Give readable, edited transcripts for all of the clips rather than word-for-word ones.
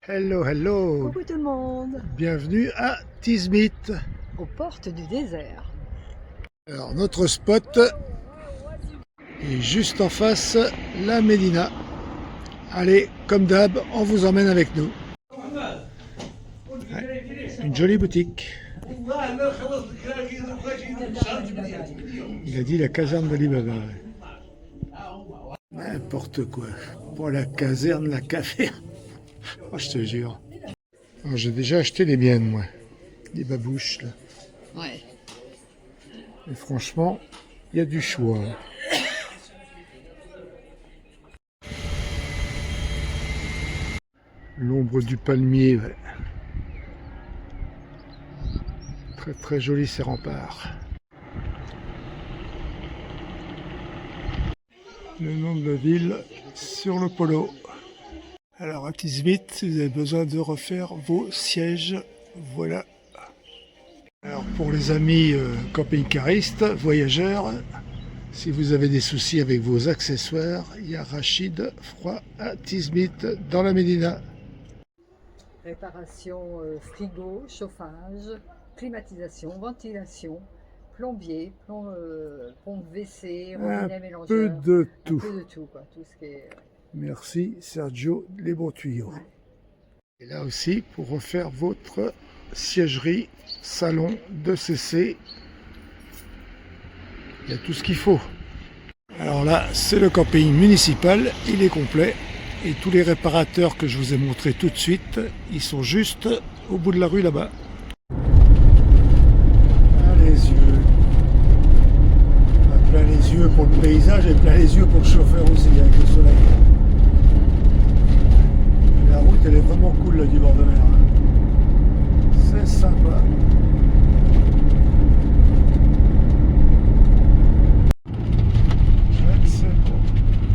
Hello, hello. Coucou tout le monde. Bienvenue à Tismit. Aux portes du désert. Alors notre spot est juste en face, la Médina. Allez, comme d'hab, on vous emmène avec nous. Ouais, une jolie boutique. Il a dit la caserne d'Alibaba. N'importe quoi. Pour la caserne, la café. Oh, je te jure. J'ai déjà acheté les miennes, moi. Les babouches, là. Ouais. Et franchement, il y a du choix. L'ombre du palmier, ouais. Très très joli ces remparts. Le nom de la ville sur le polo. Alors à Tismit, si vous avez besoin de refaire vos sièges, voilà. Alors pour les amis camping-caristes, voyageurs, si vous avez des soucis avec vos accessoires, il y a Rachid Froid à Tismit dans la Médina. Réparation frigo, chauffage, climatisation, ventilation, plombier, pompe WC, robinet mélangeur. Un peu de tout. Un peu de tout, quoi. Tout ce qui est... Merci Sergio, les bons tuyaux. Ouais. Et là aussi, pour refaire votre siègerie, salon, 2CC, il y a tout ce qu'il faut. Alors là, c'est le camping municipal, il est complet. Et tous les réparateurs que je vous ai montrés tout de suite, ils sont juste au bout de la rue là-bas. Plein les yeux. Plein les yeux pour le paysage et plein les yeux pour le chauffeur aussi avec le soleil. La route elle est vraiment cool là du bord de mer. C'est sympa.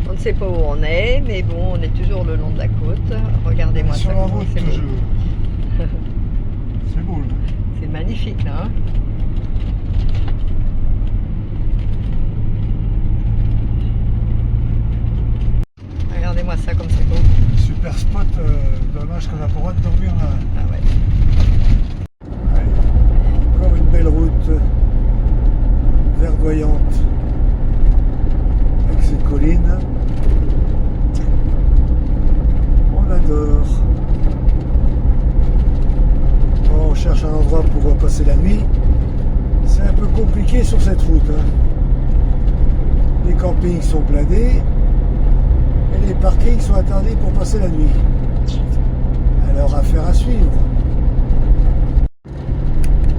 On ne sait pas où on est, mais bon, on est toujours le long de la côte. Regardez-moi ça. Sur la route c'est beau. toujours. C'est beau là. C'est magnifique là. Hein. Regardez-moi ça comme c'est beau. Super spot, dommage qu'on n'a pas le droit de dormir là. Ah ouais. Allez. Encore une belle route verdoyante avec ses collines. On adore. Bon, on cherche un endroit pour passer la nuit. C'est un peu compliqué sur cette route. Hein. Les campings sont blindés. Et les parkings sont interdits pour passer la nuit. Alors affaire à suivre.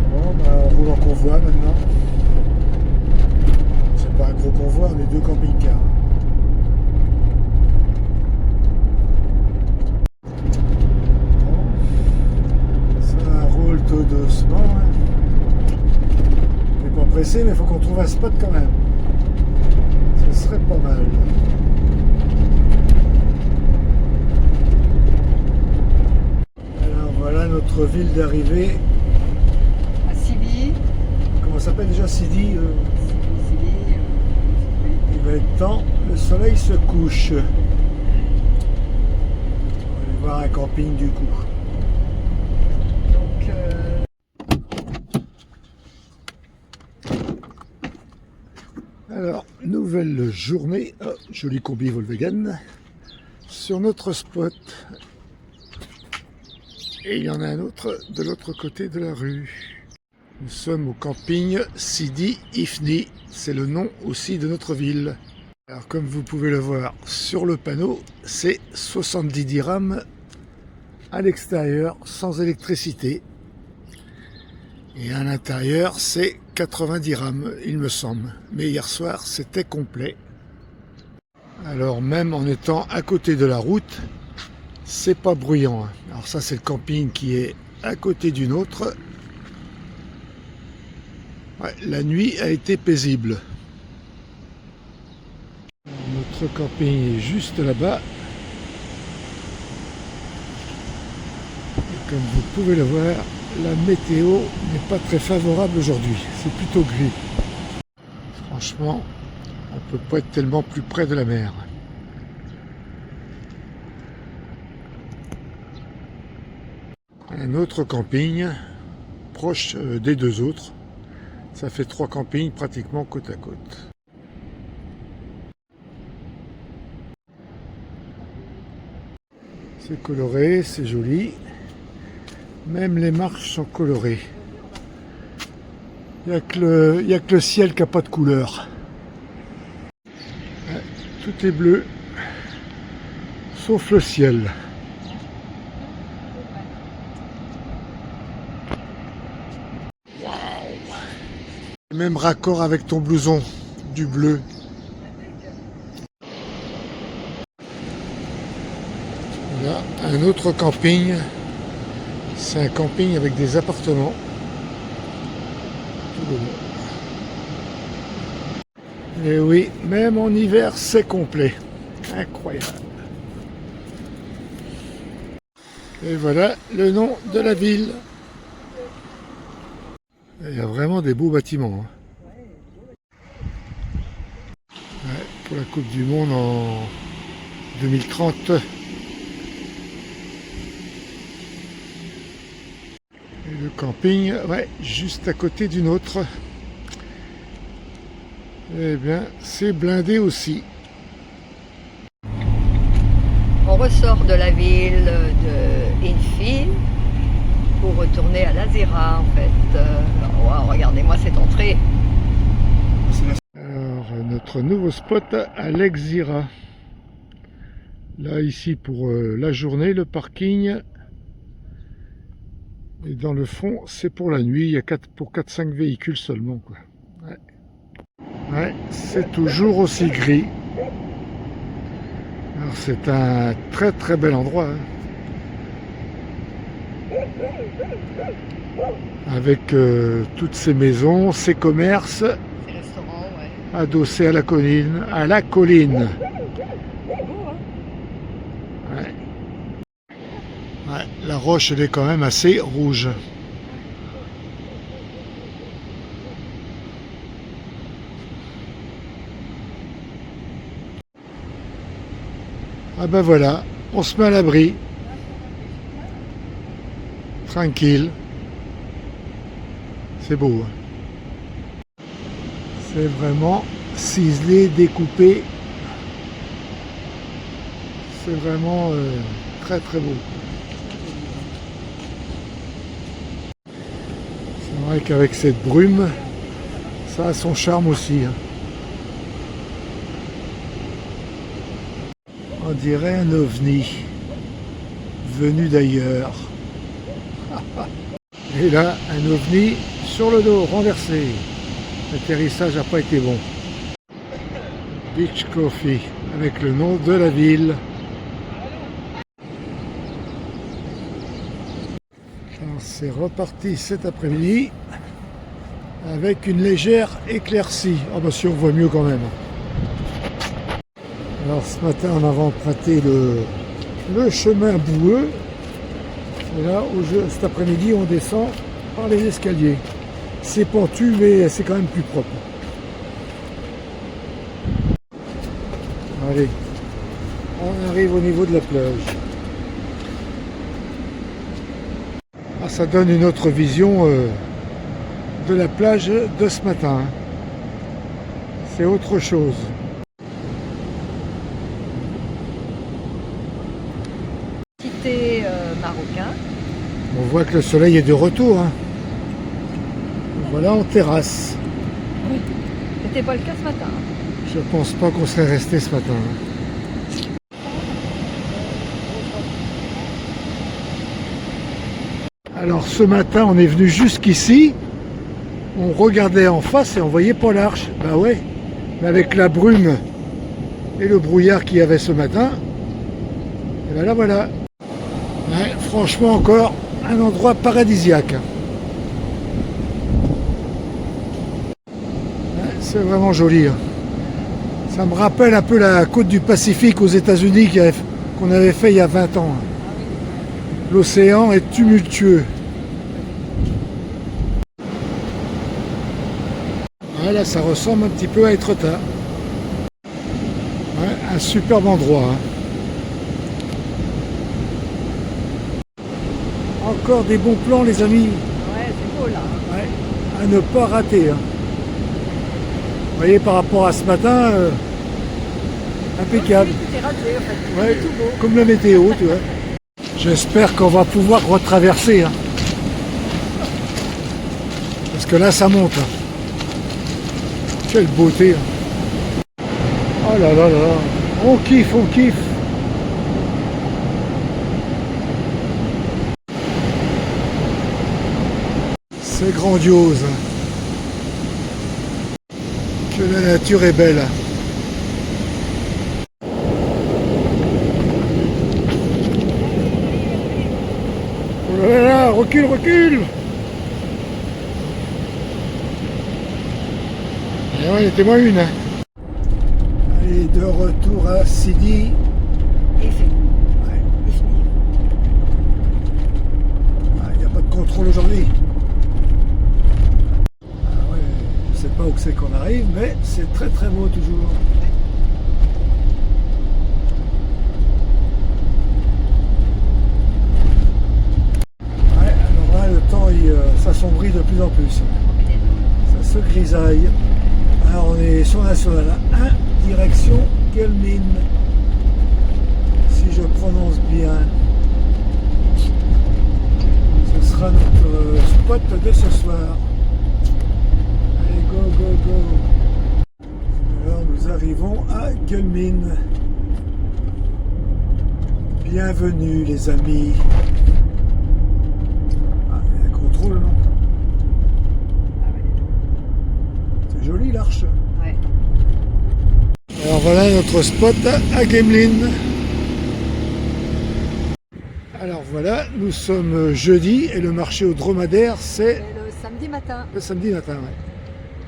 Bon bah on roule en convoi maintenant. C'est pas un gros convoi, on est deux camping-cars. Bon. Ça roule tout doucement. Hein. On n'est pas pressé mais il faut qu'on trouve un spot quand même. Ce serait pas mal. Voilà notre ville d'arrivée. À Sibi. Comment ça s'appelle déjà Sidi Sibi. Il va être temps, le soleil se couche. On va aller voir un camping du coup. Alors, nouvelle journée, oh, joli combi Volkswagen, sur notre spot. Et il y en a un autre de l'autre côté de la rue. Nous sommes au camping Sidi Ifni. C'est le nom aussi de notre ville. Alors comme vous pouvez le voir sur le panneau, c'est 70 dirhams à l'extérieur sans électricité. Et à l'intérieur, c'est 90 dirhams, il me semble. Mais hier soir, c'était complet. Alors même en étant à côté de la route, c'est pas bruyant. Alors ça c'est le camping qui est à côté d'une autre. Ouais, la nuit a été paisible. Notre camping est juste là-bas. Et comme vous pouvez le voir, la météo n'est pas très favorable aujourd'hui. C'est plutôt gris. Franchement, on peut pas être tellement plus près de la mer. un autre camping proche des deux autres. Ça fait 3 campings pratiquement côte à côte. C'est coloré, c'est joli. Même les marches sont colorées. Il n'y a que le ciel qui n'a pas de couleur. Ouais, tout est bleu, sauf le ciel. Même raccord avec ton blouson, du bleu. Là, un autre camping. C'est un camping avec des appartements. Tout le long. Et oui, même en hiver, c'est complet. Incroyable. Et voilà le nom de la ville. Il y a vraiment des beaux bâtiments. Ouais, pour la Coupe du Monde en 2030. Et le camping, ouais, juste à côté d'une autre. Eh bien, c'est blindé aussi. On ressort de la ville de Infi pour retourner à l'Azira en fait. Wow, regardez-moi cette entrée. Alors, notre nouveau spot à l'Exira. Là, ici, pour la journée, le parking. Et dans le fond, c'est pour la nuit. Il y a pour 4-5 véhicules seulement, quoi. Ouais. Ouais, c'est toujours aussi gris. Alors, c'est un très très bel endroit. Avec toutes ces maisons, ces commerces. Ces restaurants, ouais. Adossés à la colline. À la colline. C'est beau, hein? Ouais. Ouais, la roche, elle est quand même assez rouge. Ah ben voilà, on se met à l'abri. Tranquille. C'est beau. Hein. C'est vraiment ciselé, découpé. C'est vraiment très très beau. C'est vrai qu'avec cette brume, ça a son charme aussi. Hein. On dirait un ovni venu d'ailleurs. Et là, un ovni sur le dos, renversé. L'atterrissage n'a pas été bon. Beach Coffee, avec le nom de la ville. C'est reparti cet après-midi avec une légère éclaircie. Ah bah si, on voit mieux quand même. Alors ce matin on avait emprunté le chemin boueux. Et là cet après-midi on descend par les escaliers. C'est pentu mais c'est quand même plus propre. Allez, on arrive au niveau de la plage. Ah, ça donne une autre vision de la plage de ce matin. C'est autre chose. Petit thé marocain. On voit que le soleil est de retour. Hein. Voilà en terrasse. Oui. C'était pas le cas ce matin. Je pense pas qu'on serait resté ce matin. Hein. Alors ce matin on est venu jusqu'ici, on regardait en face et on voyait pas l'arche. Bah ouais, mais avec la brume et le brouillard qu'il y avait ce matin, et ben là voilà. Ouais, franchement encore un endroit paradisiaque. Ouais, c'est vraiment joli. Hein. Ça me rappelle un peu la côte du Pacifique aux États-Unis qu'on avait fait il y a 20 ans. Hein. L'océan est tumultueux. Là, ça ressemble un petit peu à Etretat. Ouais, un superbe endroit. Hein. Encore des bons plans les amis. Ouais, c'est beau là. Ouais, à ne pas rater. Hein. Vous voyez par rapport à ce matin, impeccable. Tout est raté en fait. Ouais, C'est tout beau. comme la météo, tu vois. J'espère qu'on va pouvoir retraverser. Hein. Parce que là, ça monte. Hein. Quelle beauté. Hein. Oh là là là. On kiffe, on kiffe. C'est grandiose. Que la nature est belle. Oh là là là, recule, recule. Et ouais, mettez-moi une. Hein. Allez, de retour à Sidi. Et c'est. Ouais. Il n'y a pas de contrôle aujourd'hui. Ah ouais, je sais pas où c'est qu'on arrive, mais c'est très très beau toujours. Ouais, alors là, le temps s'assombrit de plus en plus. Ça se grisaille. Alors on est sur la nationale 1, direction Guelmine. Si je prononce bien. Ce sera notre spot de ce soir. Allez, go, go, go. Alors nous arrivons à Guelmine. Bienvenue les amis. Ah, il y a un contrôle, non? C'est joli l'arche. Ouais. Alors voilà notre spot à Guelmine. Alors voilà, nous sommes jeudi et le marché au dromadaire c'est Le samedi matin. le samedi matin. Ouais.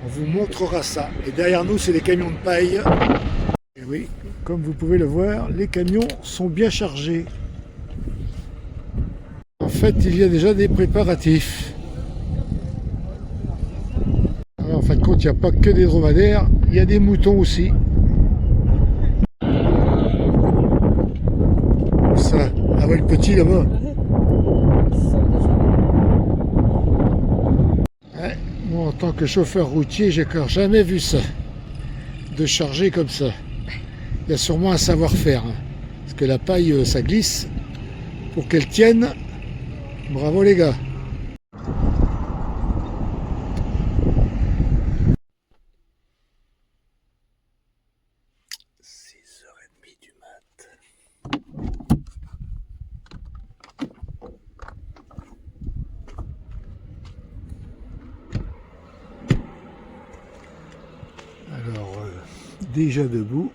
On vous montrera ça. Et derrière nous c'est les camions de paille. Et oui, comme vous pouvez le voir, les camions sont bien chargés. En fait, il y a déjà des préparatifs. Alors, en fin de compte, il n'y a pas que des dromadaires, il y a des moutons aussi. Ça, ah ouais, le petit là-bas. Ouais, moi, en tant que chauffeur routier, j'ai encore jamais vu ça. De charger comme ça. Il y a sûrement un savoir-faire. Hein, parce que la paille, ça glisse. Pour qu'elle tienne, bravo les gars. Du mat. Alors, déjà debout,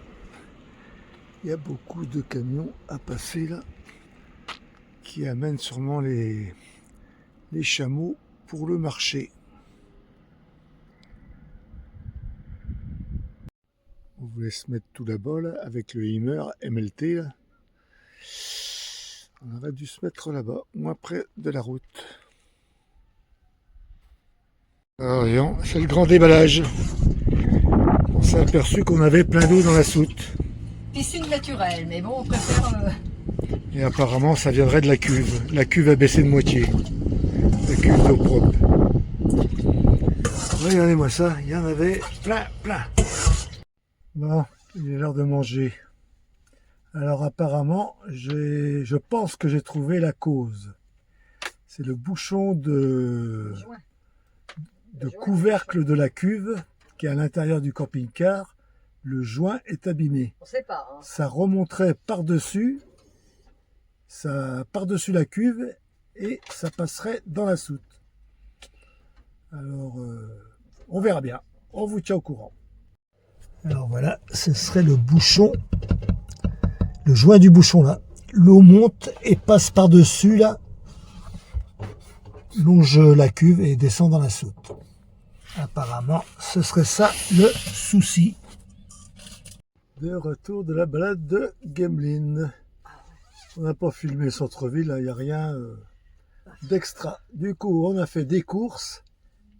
il y a beaucoup de camions à passer là, qui amènent sûrement les chameaux pour le marché. On vous laisse mettre tout là-bas là, avec le Hummer MLT là. On aurait dû se mettre là-bas, moins près de la route. Alors voyons, c'est le grand déballage. On s'est aperçu qu'on avait plein d'eau dans la soute. Piscine naturelle, mais bon, on préfère. Et apparemment ça viendrait de la cuve. La cuve a baissé de moitié. La cuve d'eau propre. Regardez-moi ça, il y en avait plein, plein. Bon, il est l'heure de manger. Alors apparemment, je pense que j'ai trouvé la cause. C'est le bouchon de couvercle de la cuve qui est à l'intérieur du camping-car. Le joint est abîmé. On sait pas. Hein. Ça remonterait par-dessus, par-dessus la cuve et ça passerait dans la soute. Alors, on verra bien. On vous tient au courant. Alors voilà, ce serait le bouchon, le joint du bouchon là. L'eau monte et passe par-dessus là, longe la cuve et descend dans la soute. Apparemment, ce serait ça le souci. De retour de la balade de Guelmine. On n'a pas filmé le centre-ville, il n'y a rien d'extra. Du coup, on a fait des courses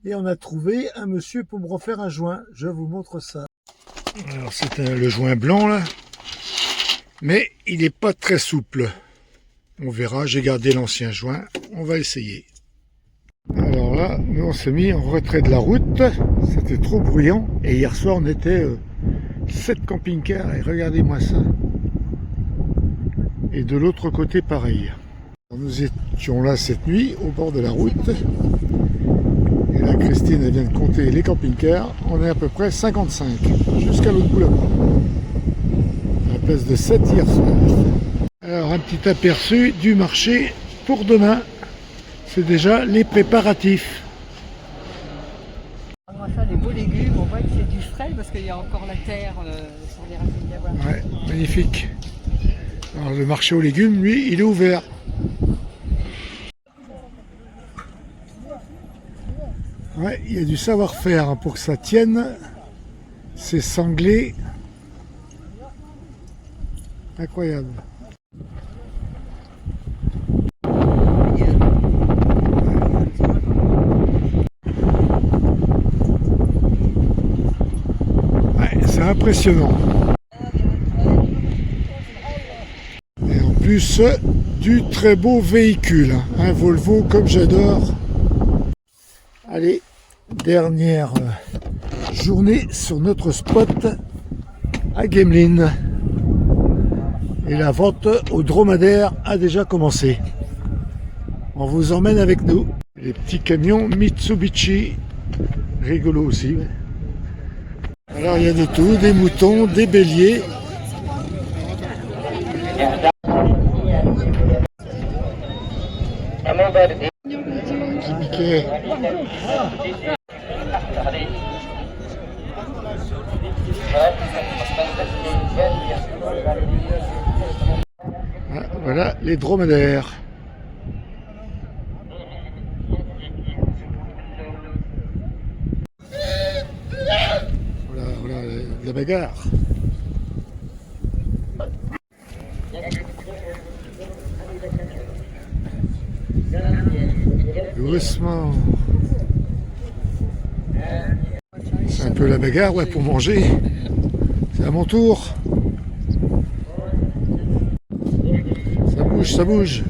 et on a trouvé un monsieur pour me refaire un joint. Je vous montre ça. Alors c'est le joint blanc là, mais il n'est pas très souple. On verra, j'ai gardé l'ancien joint, on va essayer. Alors là, nous on s'est mis en retrait de la route, c'était trop bruyant, et hier soir on était 7 camping-cars, et regardez-moi ça. Et de l'autre côté pareil. Nous étions là cette nuit, au bord de la route, et là Christine elle vient de compter les camping-cars, on est à peu près 55, jusqu'à l'autre bout là-bas. À la place de 7 hier soir. Alors un petit aperçu du marché pour demain. C'est déjà les préparatifs. On voit ça, des beaux légumes, on voit que c'est du frais parce qu'il y a encore la terre sur les racines d'avoine. Ouais, magnifique. Alors le marché aux légumes, lui, il est ouvert. Ouais, il y a du savoir-faire pour que ça tienne. C'est sanglé. Incroyable. C'est impressionnant. Et en plus, du très beau véhicule. Un Volvo comme j'adore. Allez, dernière journée sur notre spot à Gamelin. Et la vente au dromadaire a déjà commencé. On vous emmène avec nous. Les petits camions Mitsubishi. Rigolo aussi. Alors il y a de tout, des moutons, des béliers. Okay. Ah, voilà les dromadaires. Voilà la bagarre. Doucement. C'est un peu la bagarre, ouais, pour manger. C'est à mon tour. Ça bouge, ça bouge.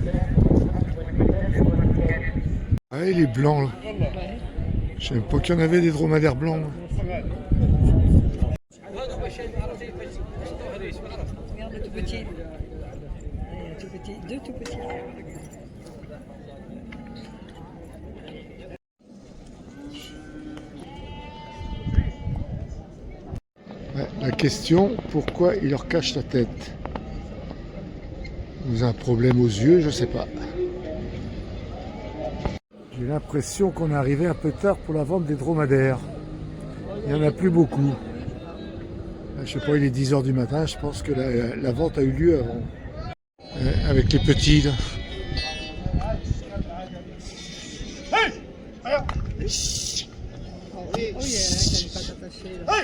Ah, il est blanc là. Je savais pas qu'il y en avait des dromadaires blancs. Regarde le tout petit. Deux tout petits. Ouais, la question, pourquoi il leur cache la tête? Vous avez un problème aux yeux, je sais pas. J'ai l'impression qu'on est arrivé un peu tard pour la vente des dromadaires. Il n'y en a plus beaucoup. Je sais pas, il est 10 h du matin, je pense que la vente a eu lieu avant. Avec les petits là. Oh, il y a un qui a une patte attachée là.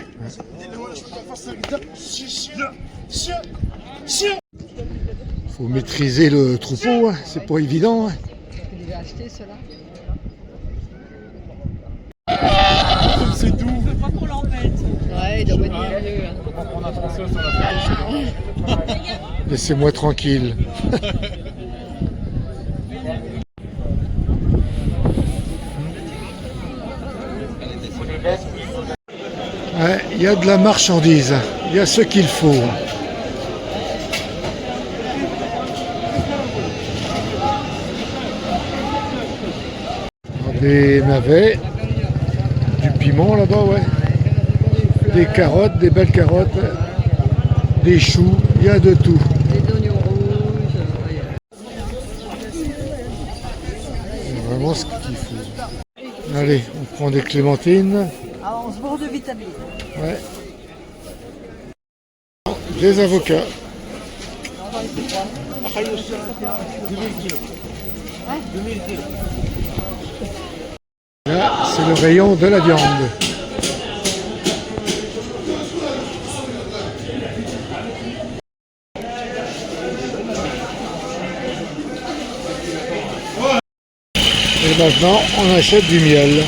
Faut maîtriser le troupeau, hein. C'est pas évident. Hein. Tu devais acheter cela. C'est doux. Je veux pas qu'on l'embête. Ouais, il doit être mieux. On a François sur la photo. Laissez-moi tranquille. Ouais, il y a de la marchandise, il y a ce qu'il faut. Des navets, du piment là-bas, ouais. Des carottes, des belles carottes, des choux, il y a de tout. Des oignons rouges. C'est vraiment ce qu'il faut. Allez, on prend des clémentines. Ah, on se bourre de vitamines. Ouais. Des avocats. Là, c'est le rayon de la viande. Et maintenant, on achète du miel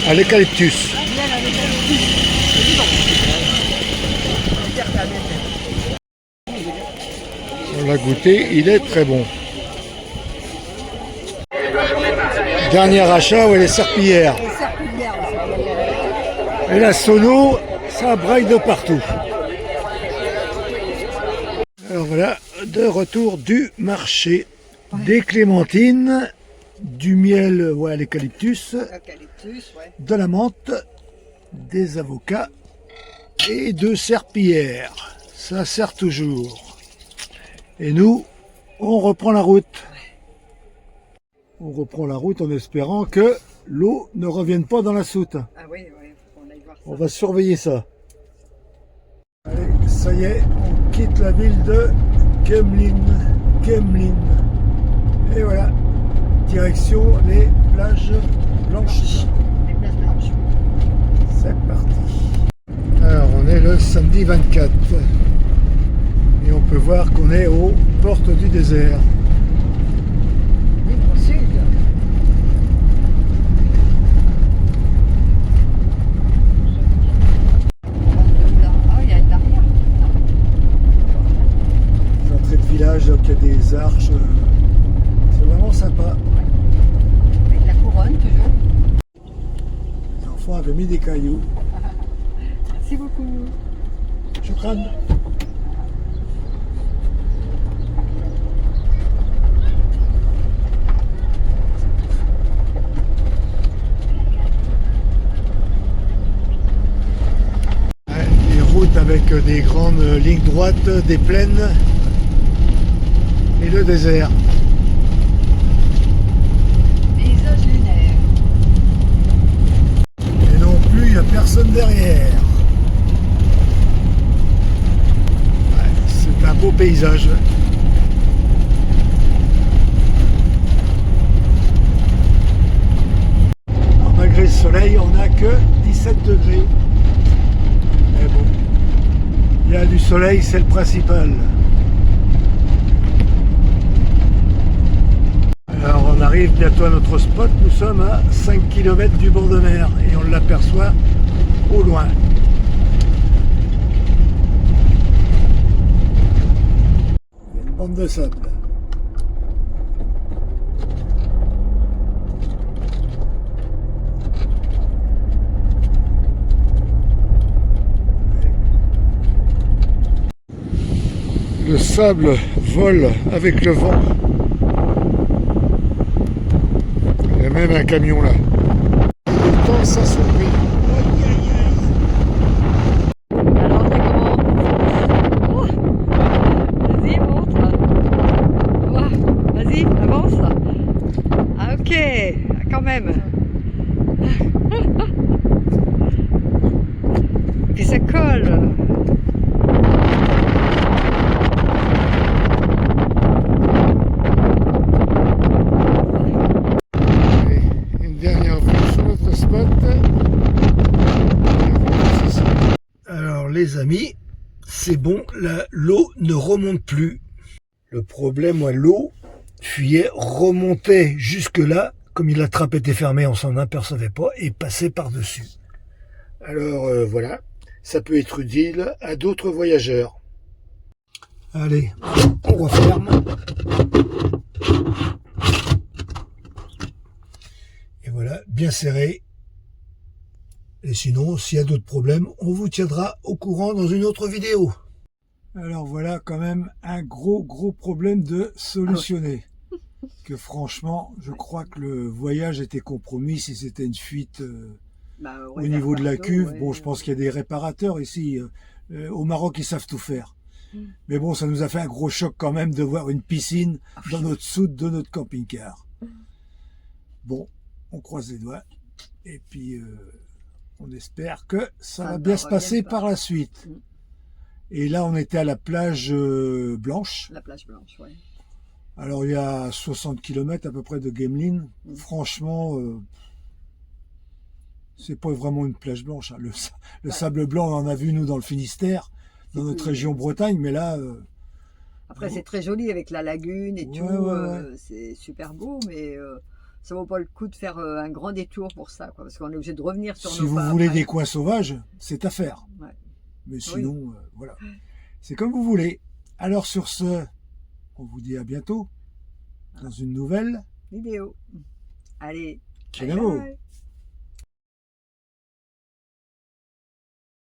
à l'eucalyptus. On l'a goûté, il est très bon. Dernier achat, ouais, les serpillères. Les serpillères. Et la sono, ça braille de partout. Alors voilà, de retour du marché. Des clémentines, du miel, ouais, à l'eucalyptus, Eucalyptus, ouais. de la menthe, des avocats et de serpillères. Ça sert toujours. Et nous, on reprend la route. On reprend la route en espérant que l'eau ne revienne pas dans la soute. Ah oui, oui, on aille voir ça. On va surveiller ça. Allez, ça y est, on quitte la ville de Gemlin. Et voilà, direction les plages blanches. Les places blanches. C'est parti. Alors, on est le samedi 24. Et on peut voir qu'on est aux portes du désert. Oui, au sud. Ah, il y a une barrière. L'entrée de village, donc il y a des arches. C'est vraiment sympa. Avec la couronne, toujours. Les enfants avaient mis des cailloux. Merci beaucoup. Je crâne. Les routes avec des grandes lignes droites, des plaines et le désert. Paysage lunaire. Et non plus, il n'y a personne derrière. Ouais, c'est un beau paysage. Alors, malgré le soleil, on n'a que 17 degrés. Mais bon, il y a du soleil, c'est le principal. Alors on arrive bientôt à notre spot, nous sommes à 5 km du bord de mer et on l'aperçoit au loin. Il y a une bande de sable. Le sable vole avec le vent. Il y a même un camion là. Le temps s'assombrit. Alors, c'est comment? Oh, vas-y, montre. Oh, vas-y, avance. Ah, ok, quand même. Puis ça colle. Une dernière vue sur notre spot. Alors les amis, c'est bon, l'eau ne remonte plus. Le problème, moi, l'eau fuyait, remontait jusque là, comme la trappe était fermée, on s'en apercevait pas, et passait par-dessus. Alors voilà, ça peut être utile à d'autres voyageurs. Allez, on referme. Et voilà, bien serré. Et sinon, s'il y a d'autres problèmes, on vous tiendra au courant dans une autre vidéo. Alors voilà quand même un gros problème de solutionner. Que franchement, je crois que le voyage était compromis si c'était une fuite au niveau de la cuve. Ouais, Bon, je pense qu'il y a des réparateurs ici. Au Maroc, ils savent tout faire. Mais bon, ça nous a fait un gros choc quand même de voir une piscine dans notre soute de notre camping-car. Bon, on croise les doigts. Et puis, on espère que ça va bien se passer par la suite. Et là, on était à la plage blanche. La plage blanche, oui. Alors, il y a 60 km à peu près de Gemlin. Franchement, c'est pas vraiment une plage blanche. Hein. Le sable blanc, on en a vu, nous, dans le Finistère, dans notre région Bretagne. Mais là... Après, c'est très joli avec la lagune et tout. C'est super beau, mais... ça vaut pas le coup de faire un grand détour pour ça, quoi, parce qu'on est obligé de revenir sur nos pas. Si vous voulez des coins sauvages, c'est à faire. Ouais. Mais sinon, voilà. C'est comme vous voulez. Alors sur ce, on vous dit à bientôt dans une nouvelle vidéo. Allez, Quel bye amour. bye.